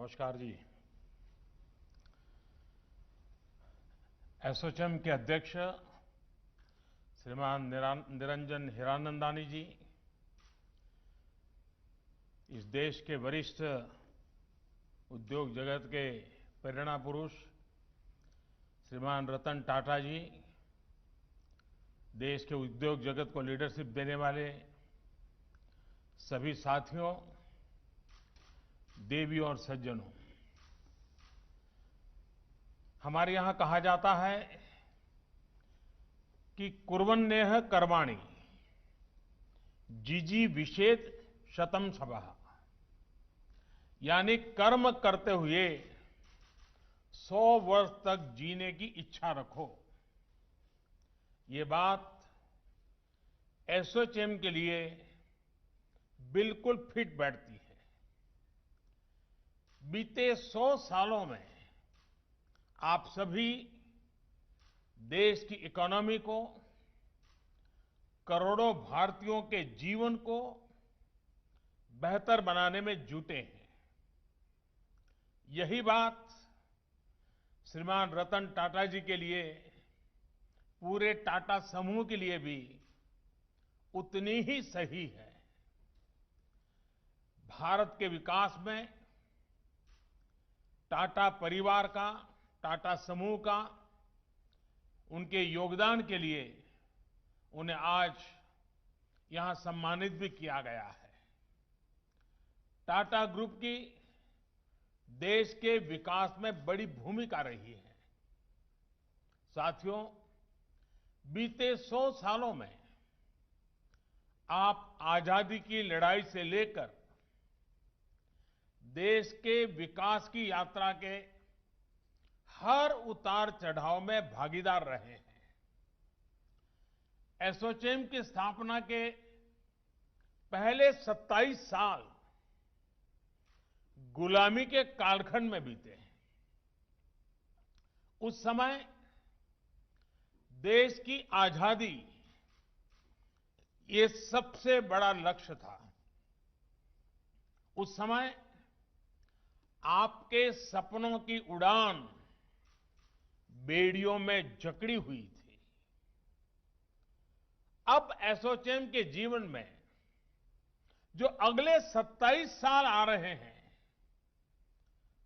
नमस्कार जी। एसोचैम के अध्यक्ष श्रीमान निरंजन हीरानंदानी जी, इस देश के वरिष्ठ उद्योग जगत के प्रेरणा पुरुष श्रीमान रतन टाटा जी, देश के उद्योग जगत को लीडरशिप देने वाले सभी साथियों, देवियों और सज्जनों, हमारे यहाँ कहा जाता है कि कुर्वन्नेह कर्माणि जिजी विषेद शतम सबः, यानी कर्म करते हुए 100 वर्ष तक जीने की इच्छा रखो। ये बात एसोचैम के लिए बिल्कुल फिट बैठती है। बीते 100 सालों में आप सभी देश की इकोनॉमी को, करोड़ों भारतीयों के जीवन को बेहतर बनाने में जुटे हैं। यही बात श्रीमान रतन टाटा जी के लिए, पूरे टाटा समूह के लिए भी उतनी ही सही है। भारत के विकास में टाटा परिवार का, टाटा समूह का, उनके योगदान के लिए उन्हें आज यहां सम्मानित भी किया गया है। टाटा ग्रुप की देश के विकास में बड़ी भूमिका रही है। साथियों, बीते 100 सालों में आप आजादी की लड़ाई से लेकर देश के विकास की यात्रा के हर उतार चढ़ाव में भागीदार रहे हैं। एसोचैम की स्थापना के पहले 27 साल गुलामी के कालखंड में बीते हैं। उस समय देश की आजादी ये सबसे बड़ा लक्ष्य था। उस समय आपके सपनों की उड़ान बेड़ियों में जकड़ी हुई थी। अब एसोचैम के जीवन में जो अगले 27 साल आ रहे हैं,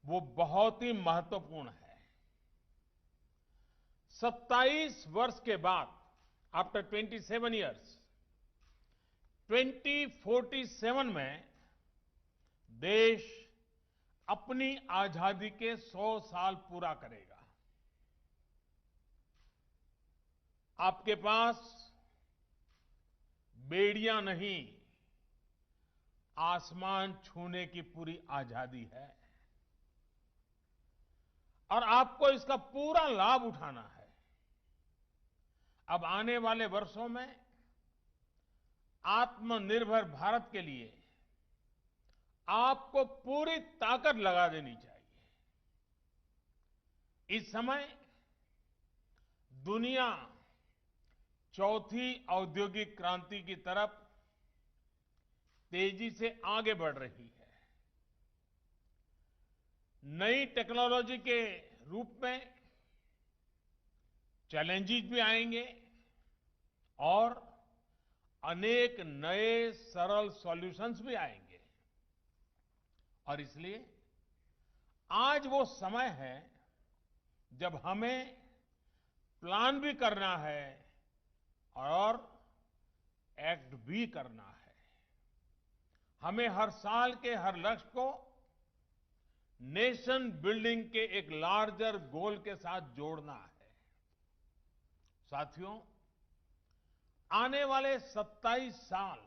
वो बहुत ही महत्वपूर्ण है। 27 वर्ष के बाद, आफ्टर 27 ईयर्स, 2047 में देश अपनी आजादी के 100 साल पूरा करेगा। आपके पास बेड़ियां नहीं, आसमान छूने की पूरी आजादी है और आपको इसका पूरा लाभ उठाना है। अब आने वाले वर्षों में आत्मनिर्भर भारत के लिए आपको पूरी ताकत लगा देनी चाहिए। इस समय दुनिया चौथी औद्योगिक क्रांति की तरफ तेजी से आगे बढ़ रही है। नई टेक्नोलॉजी के रूप में चैलेंजेस भी आएंगे और अनेक नए सरल सॉल्यूशंस भी आएंगे। और इसलिए आज वो समय है जब हमें प्लान भी करना है और एक्ट भी करना है। हमें हर साल के हर लक्ष्य को नेशन बिल्डिंग के एक लार्जर गोल के साथ जोड़ना है। साथियों, आने वाले 27 साल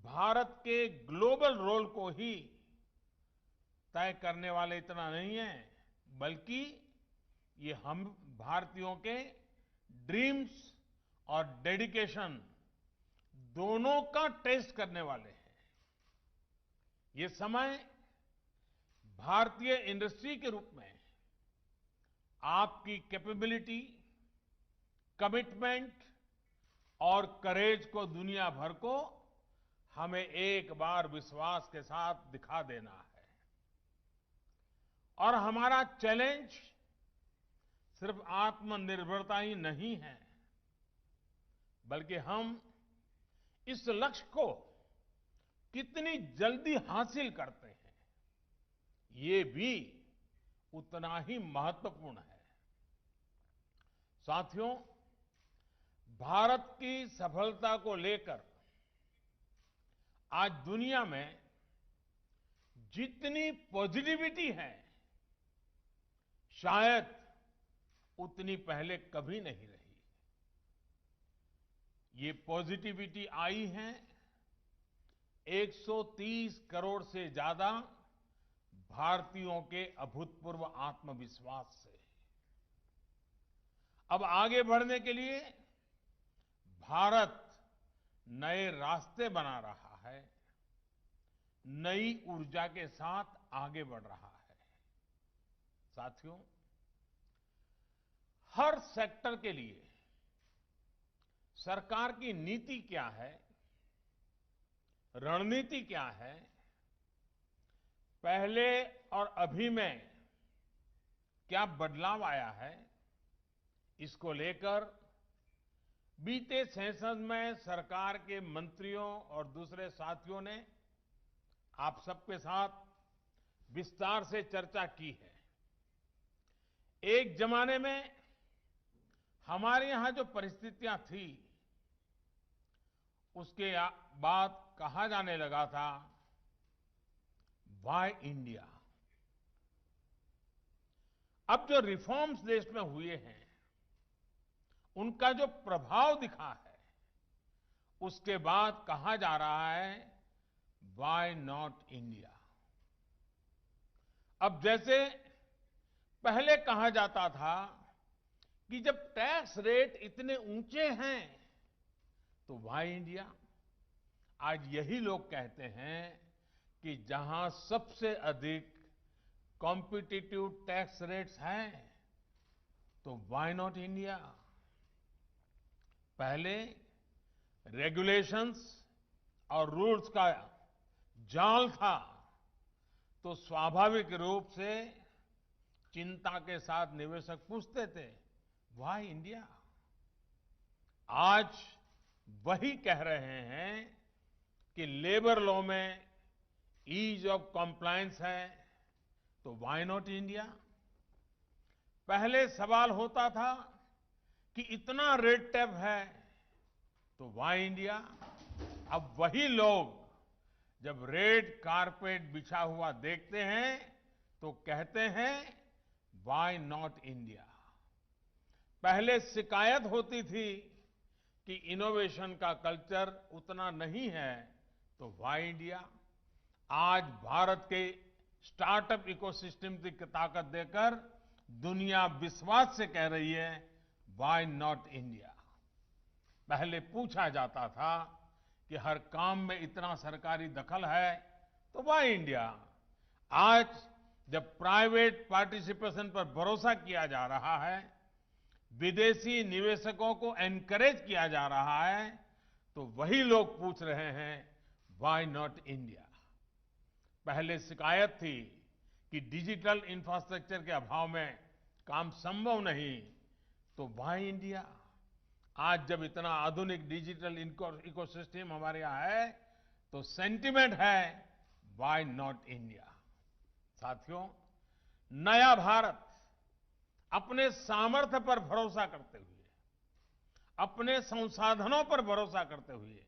भारत के ग्लोबल रोल को ही तय करने वाले इतना नहीं है, बल्कि ये हम भारतीयों के ड्रीम्स और डेडिकेशन दोनों का टेस्ट करने वाले हैं। ये समय भारतीय इंडस्ट्री के रूप में आपकी कैपेबिलिटी, कमिटमेंट और करेज को दुनिया भर को हमें एक बार विश्वास के साथ दिखा देना है। और हमारा चैलेंज सिर्फ आत्मनिर्भरता ही नहीं है, बल्कि हम इस लक्ष्य को कितनी जल्दी हासिल करते हैं, ये भी उतना ही महत्वपूर्ण है। साथियों, भारत की सफलता को लेकर आज दुनिया में जितनी पॉजिटिविटी है, शायद उतनी पहले कभी नहीं रही। ये पॉजिटिविटी आई है 130 करोड़ से ज्यादा भारतीयों के अभूतपूर्व आत्मविश्वास से। अब आगे बढ़ने के लिए भारत नए रास्ते बना रहा है, नई ऊर्जा के साथ आगे बढ़ रहा है। साथियों, हर सेक्टर के लिए सरकार की नीति क्या है, रणनीति क्या है, पहले और अभी में क्या बदलाव आया है, इसको लेकर बीते सेशन में सरकार के मंत्रियों और दूसरे साथियों ने आप सबके साथ विस्तार से चर्चा की है। एक जमाने में हमारे यहां जो परिस्थितियां थी, उसके बाद कहा जाने लगा था, व्हाई इंडिया। अब जो रिफॉर्म्स देश में हुए हैं, उनका जो प्रभाव दिखा है, उसके बाद कहा जा रहा है, व्हाई नॉट इंडिया। अब जैसे पहले कहा जाता था कि जब टैक्स रेट इतने ऊंचे हैं तो व्हाई इंडिया, आज यही लोग कहते हैं कि जहां सबसे अधिक कॉम्पिटिटिव टैक्स रेट्स हैं तो व्हाई नॉट इंडिया। पहले रेगुलेशंस और रूल्स का जाल था, तो स्वाभाविक रूप से चिंता के साथ निवेशक पूछते थे, व्हाई इंडिया। आज वही कह रहे हैं कि लेबर लॉ में ईज ऑफ कॉम्प्लायंस है तो व्हाई नॉट इंडिया। पहले सवाल होता था कि इतना रेड टेप है तो व्हाई इंडिया। अब वही लोग जब रेड कारपेट बिछा हुआ देखते हैं तो कहते हैं, व्हाई नॉट इंडिया। पहले शिकायत होती थी कि इनोवेशन का कल्चर उतना नहीं है तो व्हाई इंडिया। आज भारत के स्टार्टअप इकोसिस्टम की ताकत देकर दुनिया विश्वास से कह रही है, व्हाई नॉट इंडिया। पहले पूछा जाता था कि हर काम में इतना सरकारी दखल है तो व्हाई इंडिया। आज जब प्राइवेट पार्टिसिपेशन पर भरोसा किया जा रहा है, विदेशी निवेशकों को एनकरेज किया जा रहा है, तो वही लोग पूछ रहे हैं, व्हाई नॉट इंडिया। पहले शिकायत थी कि डिजिटल इंफ्रास्ट्रक्चर के अभाव में काम संभव नहीं, तो व्हाई इंडिया। आज जब इतना आधुनिक डिजिटल इकोसिस्टम हमारे यहां है तो सेंटिमेंट है, व्हाई नॉट इंडिया। साथियों, नया भारत अपने सामर्थ्य पर भरोसा करते हुए, अपने संसाधनों पर भरोसा करते हुए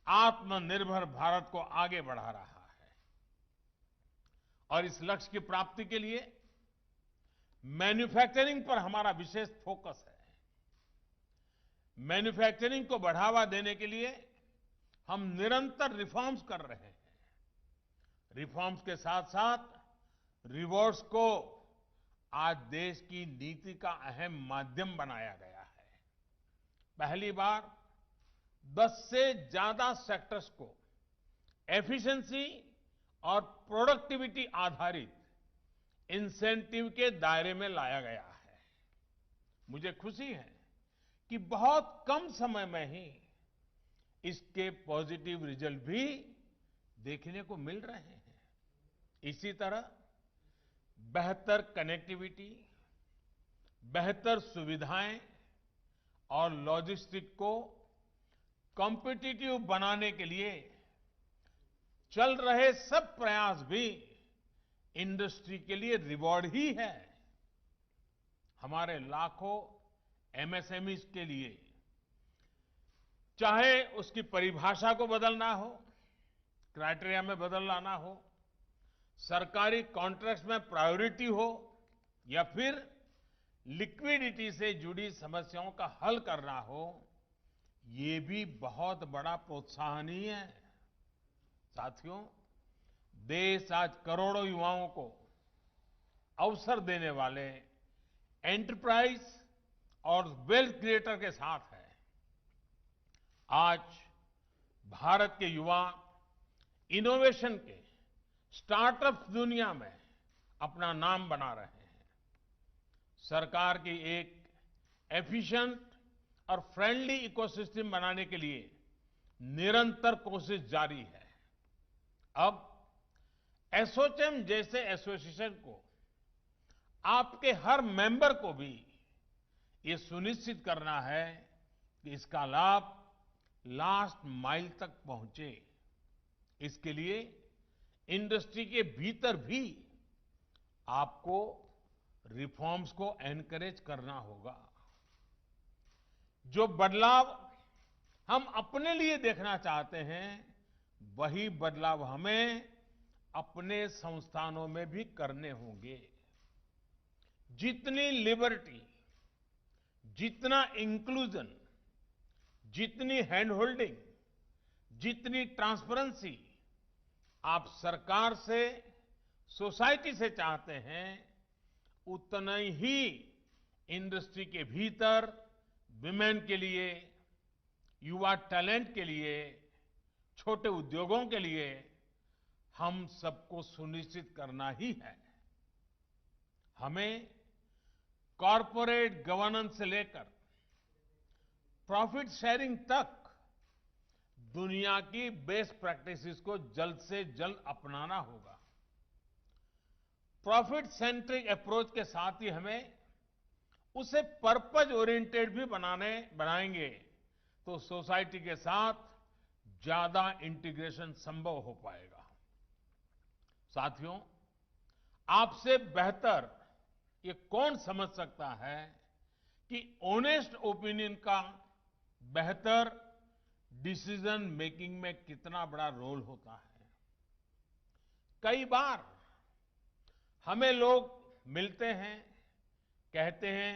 आत्मनिर्भर भारत को आगे बढ़ा रहा है। और इस लक्ष्य की प्राप्ति के लिए मैन्युफैक्चरिंग पर हमारा विशेष फोकस है। मैन्युफैक्चरिंग को बढ़ावा देने के लिए हम निरंतर रिफॉर्म्स कर रहे हैं। रिफॉर्म्स के साथ साथ रिवॉर्ड्स को आज देश की नीति का अहम माध्यम बनाया गया है। पहली बार 10 से ज्यादा सेक्टर्स को एफिशिएंसी और प्रोडक्टिविटी आधारित इंसेंटिव के दायरे में लाया गया है। मुझे खुशी है कि बहुत कम समय में ही इसके पॉजिटिव रिजल्ट भी देखने को मिल रहे हैं। इसी तरह बेहतर कनेक्टिविटी, बेहतर सुविधाएं और लॉजिस्टिक को कॉम्पिटिटिव बनाने के लिए चल रहे सब प्रयास भी इंडस्ट्री के लिए रिवॉर्ड ही है। हमारे लाखों एमएसएमईज के लिए चाहे उसकी परिभाषा को बदलना हो, क्राइटेरिया में बदल लाना हो, सरकारी कॉन्ट्रैक्ट्स में प्रायोरिटी हो या फिर लिक्विडिटी से जुड़ी समस्याओं का हल करना हो, ये भी बहुत बड़ा प्रोत्साहन ही है। साथियों, देश आज करोड़ों युवाओं को अवसर देने वाले एंटरप्राइज और वेल्थ क्रिएटर के साथ है। आज भारत के युवा इनोवेशन के स्टार्टअप दुनिया में अपना नाम बना रहे हैं। सरकार की एक एफिशिएंट और फ्रेंडली इकोसिस्टम बनाने के लिए निरंतर कोशिश जारी है। अब एसोचैम जैसे एसोसिएशन को, आपके हर मेंबर को भी ये सुनिश्चित करना है कि इसका लाभ लास्ट माइल तक पहुंचे। इसके लिए इंडस्ट्री के भीतर भी आपको रिफॉर्म्स को एनकरेज करना होगा। जो बदलाव हम अपने लिए देखना चाहते हैं, वही बदलाव हमें अपने संस्थानों में भी करने होंगे। जितनी लिबर्टी, जितना इंक्लूजन, जितनी हैंड होल्डिंग, जितनी ट्रांसपेरेंसी आप सरकार से, सोसाइटी से चाहते हैं, उतना ही इंडस्ट्री के भीतर विमेन के लिए, युवा टैलेंट के लिए, छोटे उद्योगों के लिए हम सबको सुनिश्चित करना ही है। हमें कॉर्पोरेट गवर्नेंस से लेकर प्रॉफिट शेयरिंग तक दुनिया की बेस्ट प्रैक्टिसेस को जल्द से जल्द अपनाना होगा। प्रॉफिट सेंट्रिक अप्रोच के साथ ही हमें उसे पर्पज ओरिएंटेड भी बनाएंगे तो सोसाइटी के साथ ज्यादा इंटीग्रेशन संभव हो पाएगा। साथियों, आपसे बेहतर ये कौन समझ सकता है कि ऑनेस्ट ओपिनियन का बेहतर डिसीजन मेकिंग में कितना बड़ा रोल होता है। कई बार हमें लोग मिलते हैं, कहते हैं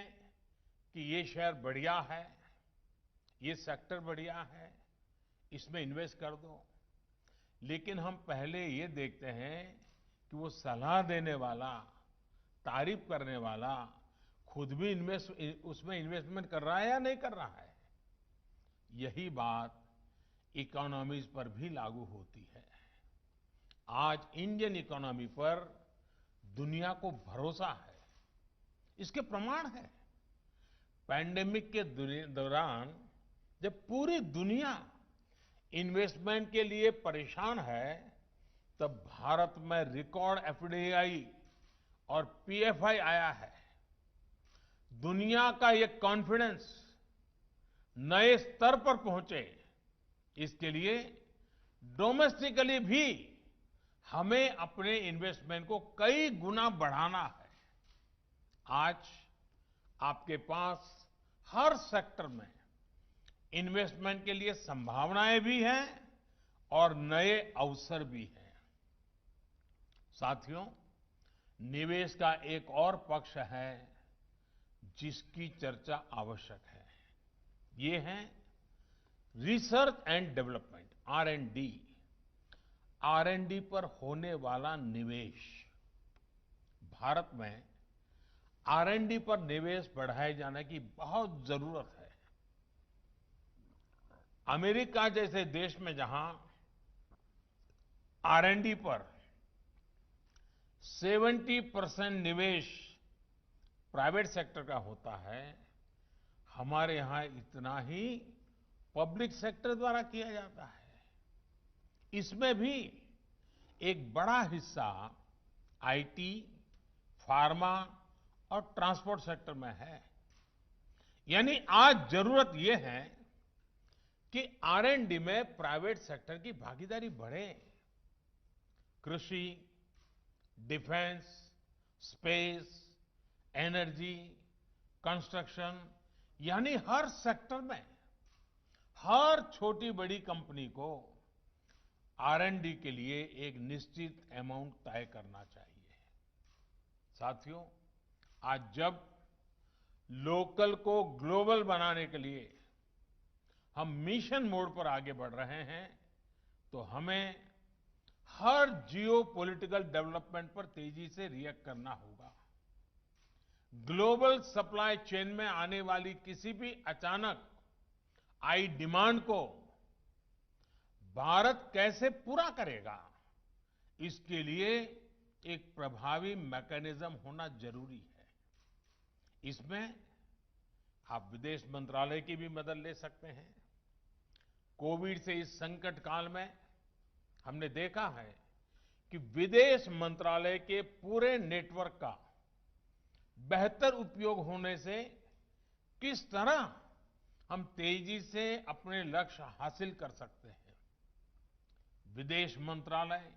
कि ये शेयर बढ़िया है, ये सेक्टर बढ़िया है, इसमें इन्वेस्ट कर दो। लेकिन हम पहले ये देखते हैं कि वो सलाह देने वाला, तारीफ करने वाला खुद भी उसमें इन्वेस्टमेंट कर रहा है या नहीं कर रहा है। यही बात इकोनॉमीज पर भी लागू होती है। आज इंडियन इकोनॉमी पर दुनिया को भरोसा है। इसके प्रमाण है, पैंडेमिक के दौरान जब पूरी दुनिया इन्वेस्टमेंट के लिए परेशान है, तब भारत में रिकॉर्ड एफडीआई और पीएफआई आया है। दुनिया का ये कॉन्फिडेंस नए स्तर पर पहुंचे, इसके लिए डोमेस्टिकली भी हमें अपने इन्वेस्टमेंट को कई गुना बढ़ाना है। आज आपके पास हर सेक्टर में इन्वेस्टमेंट के लिए संभावनाएं भी हैं और नए अवसर भी हैं। साथियों, निवेश का एक और पक्ष है जिसकी चर्चा आवश्यक है। ये है research and development, R&D। R&D पर होने वाला निवेश। भारत में R&D पर निवेश बढ़ाए जाने की बहुत जरूरत है। अमेरिका जैसे देश में जहां R&D पर 70% निवेश प्राइवेट सेक्टर का होता है, हमारे यहां इतना ही पब्लिक सेक्टर द्वारा किया जाता है। इसमें भी एक बड़ा हिस्सा आईटी, फार्मा और ट्रांसपोर्ट सेक्टर में है। यानी आज जरूरत यह है कि R&D में प्राइवेट सेक्टर की भागीदारी बढ़े। कृषि, डिफेंस, स्पेस, एनर्जी, कंस्ट्रक्शन, यानी हर सेक्टर में हर छोटी बड़ी कंपनी को R&D के लिए एक निश्चित अमाउंट तय करना चाहिए। साथियों, आज जब लोकल को ग्लोबल बनाने के लिए हम मिशन मोड पर आगे बढ़ रहे हैं, तो हमें हर जियो पॉलिटिकल डेवलपमेंट पर तेजी से रिएक्ट करना होगा। ग्लोबल सप्लाई चेन में आने वाली किसी भी अचानक आई डिमांड को भारत कैसे पूरा करेगा, इसके लिए एक प्रभावी मैकेनिज्म होना जरूरी है। इसमें आप विदेश मंत्रालय की भी मदद ले सकते हैं। कोविड से इस संकट काल में हमने देखा है कि विदेश मंत्रालय के पूरे नेटवर्क का बेहतर उपयोग होने से किस तरह हम तेजी से अपने लक्ष्य हासिल कर सकते हैं। विदेश मंत्रालय,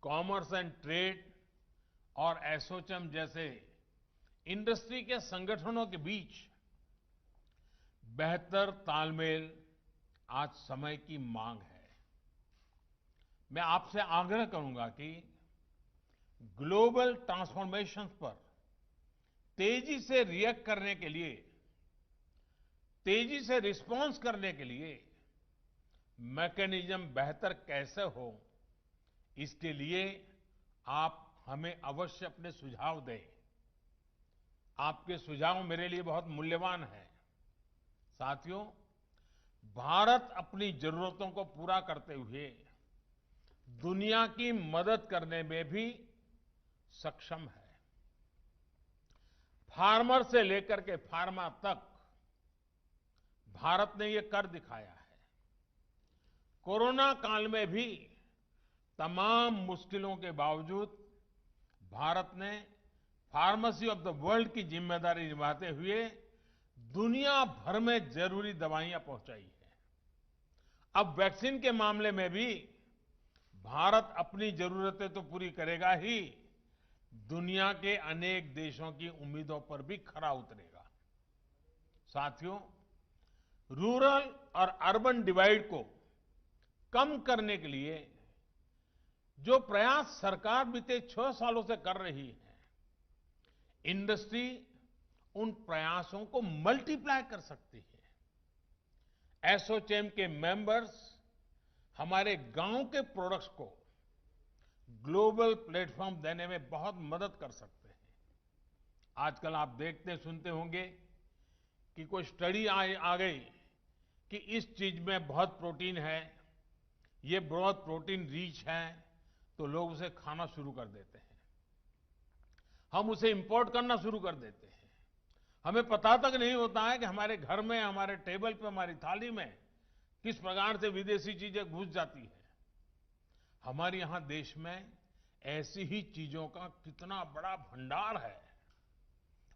कॉमर्स एंड ट्रेड और एसोचैम जैसे इंडस्ट्री के संगठनों के बीच बेहतर तालमेल आज समय की मांग है। मैं आपसे आग्रह करूंगा कि ग्लोबल ट्रांसफॉर्मेशन पर तेजी से रिएक्ट करने के लिए, तेजी से रिस्पॉन्स करने के लिए मैकेनिज्म बेहतर कैसे हो, इसके लिए आप हमें अवश्य अपने सुझाव दें। आपके सुझाव मेरे लिए बहुत मूल्यवान हैं। साथियों, भारत अपनी जरूरतों को पूरा करते हुए दुनिया की मदद करने में भी सक्षम है। फार्मर से लेकर के फार्मा तक भारत ने ये कर दिखाया है। कोरोना काल में भी तमाम मुश्किलों के बावजूद भारत ने फार्मेसी ऑफ द वर्ल्ड की जिम्मेदारी निभाते हुए दुनिया भर में जरूरी दवाइयां पहुंचाई है। अब वैक्सीन के मामले में भी भारत अपनी जरूरतें तो पूरी करेगा ही, दुनिया के अनेक देशों की उम्मीदों पर भी खरा उतरेगा। साथियों, रूरल और अर्बन डिवाइड को कम करने के लिए जो प्रयास सरकार बीते 6 सालों से कर रही है, इंडस्ट्री उन प्रयासों को मल्टीप्लाई कर सकती है। एसोचैम के मेंबर्स हमारे गांव के प्रोडक्ट्स को ग्लोबल प्लेटफॉर्म देने में बहुत मदद कर सकते हैं। आजकल आप देखते सुनते होंगे कि कोई स्टडी आ गई कि इस चीज में बहुत प्रोटीन है, ये बहुत प्रोटीन रिच है, तो लोग उसे खाना शुरू कर देते हैं। हम उसे इंपोर्ट करना शुरू कर देते हैं। हमें पता तक नहीं होता है कि हमारे घर में, हमारे टेबल पे, हमारी थाली में किस प्रकार से विदेशी चीजें घुस जाती है। हमारे यहां देश में ऐसी ही चीजों का कितना बड़ा भंडार है,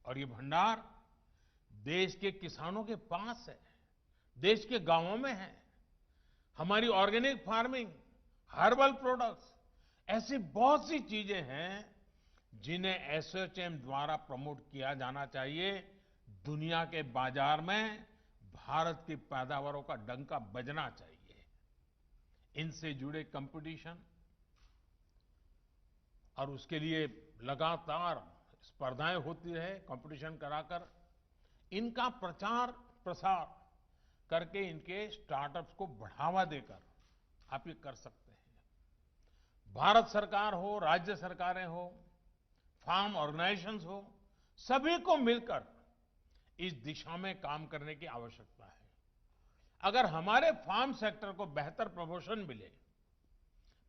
और ये भंडार देश के किसानों के पास है, देश के गांवों में है। हमारी ऑर्गेनिक फार्मिंग, हर्बल प्रोडक्ट्स, ऐसी बहुत सी चीजें हैं जिन्हें एसोचैम द्वारा प्रमोट किया जाना चाहिए। दुनिया के बाजार में भारत की पैदावारों का डंका बजना चाहिए। इनसे जुड़े कंपटीशन और उसके लिए लगातार स्पर्धाएं होती रहे, कंपटीशन कराकर इनका प्रचार प्रसार करके इनके स्टार्टअप्स को बढ़ावा देकर आप ये कर सकते हैं। भारत सरकार हो, राज्य सरकारें हो, फार्म ऑर्गेनाइजेशंस हो, सभी को मिलकर इस दिशा में काम करने की आवश्यकता है। अगर हमारे फार्म सेक्टर को बेहतर प्रमोशन मिले,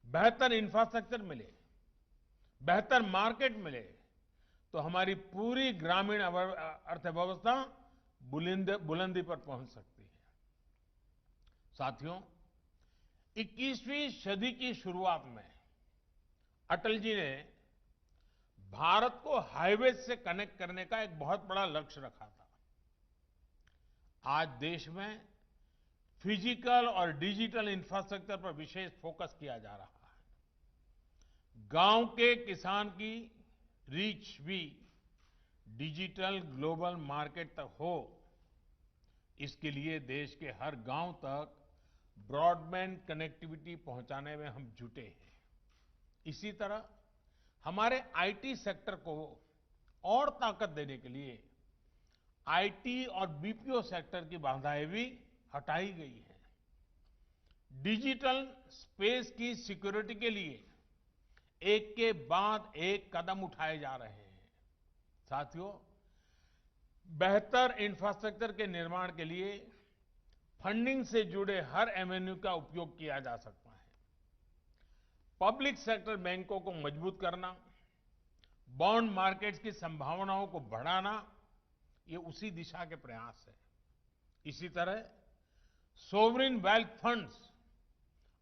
बेहतर इंफ्रास्ट्रक्चर मिले, बेहतर मार्केट मिले, तो हमारी पूरी ग्रामीण अर्थव्यवस्था बुलंदी पर पहुंच सकती है। साथियों, 21वीं सदी की शुरुआत में अटल जी ने भारत को हाईवे से कनेक्ट करने का एक बहुत बड़ा लक्ष्य रखा था। आज देश में फिजिकल और डिजिटल इंफ्रास्ट्रक्चर पर विशेष फोकस किया जा रहा है। गांव के किसान की रीच भी डिजिटल ग्लोबल मार्केट तक हो, इसके लिए देश के हर गांव तक ब्रॉडबैंड कनेक्टिविटी पहुंचाने में हम जुटे हैं। इसी तरह हमारे आईटी सेक्टर को और ताकत देने के लिए आईटी और बीपीओ सेक्टर की बाधाएं भी हटाई गई हैं। डिजिटल स्पेस की सिक्योरिटी के लिए एक के बाद एक कदम उठाए जा रहे हैं। साथियों, बेहतर इंफ्रास्ट्रक्चर के निर्माण के लिए फंडिंग से जुड़े हर एवेन्यू का उपयोग किया जा सकता है। पब्लिक सेक्टर बैंकों को मजबूत करना, बॉन्ड मार्केट्स की संभावनाओं को बढ़ाना, ये उसी दिशा के प्रयास है। इसी तरह सोवरिन वेल्थ फंड्स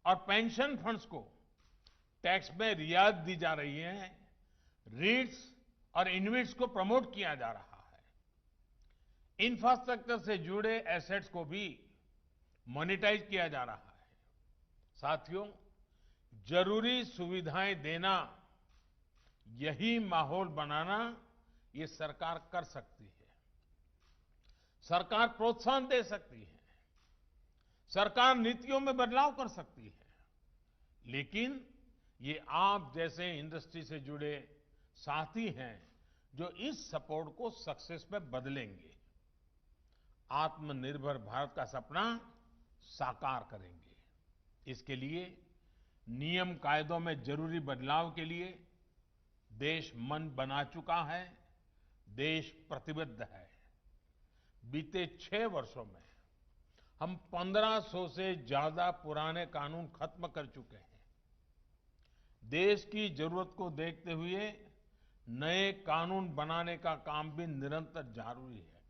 और पेंशन फंड्स को टैक्स में रियायत दी जा रही है। रीट्स और इन्वेट्स को प्रमोट किया जा रहा है। इंफ्रास्ट्रक्चर से जुड़े एसेट्स को भी मोनेटाइज किया जा रहा है। साथियों, जरूरी सुविधाएं देना, यही माहौल बनाना, ये सरकार कर सकती है। सरकार प्रोत्साहन दे सकती है, सरकार नीतियों में बदलाव कर सकती है, लेकिन ये आप जैसे इंडस्ट्री से जुड़े साथी हैं जो इस सपोर्ट को सक्सेस में बदलेंगे, आत्मनिर्भर भारत का सपना साकार करेंगे। इसके लिए नियम कायदों में जरूरी बदलाव के लिए देश मन बना चुका है, देश प्रतिबद्ध है। बीते 6 वर्षों में हम 1500 से ज्यादा पुराने कानून खत्म कर चुके हैं। देश की जरूरत को देखते हुए नए कानून बनाने का काम भी निरंतर जारी है।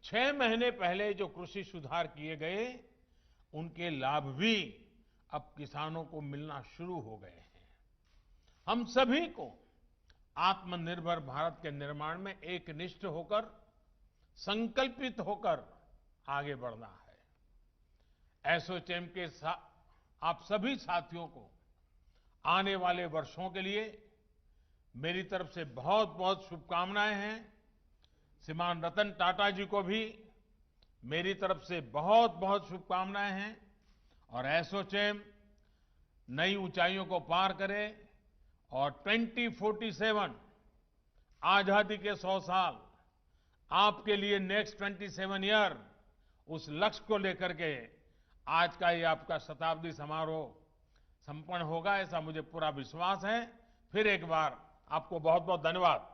6 महीने पहले जो कृषि सुधार किए गए, उनके लाभ भी अब किसानों को मिलना शुरू हो गए हैं। हम सभी को आत्मनिर्भर भारत के निर्माण में एकनिष्ठ होकर, संकल्पित होकर आगे बढ़ना है। एसोचैम के आप सभी साथियों को आने वाले वर्षों के लिए मेरी तरफ से बहुत बहुत शुभकामनाएं हैं। श्रीमान रतन टाटा जी को भी मेरी तरफ से बहुत बहुत शुभकामनाएं हैं और एसोचैम नई ऊंचाइयों को पार करे और 2047 आजादी के 100 साल आपके लिए नेक्स्ट 27 ईयर, उस लक्ष्य को लेकर के आज का ये आपका शताब्दी समारोह संपन्न होगा, ऐसा मुझे पूरा विश्वास है। फिर एक बार आपको बहुत बहुत धन्यवाद।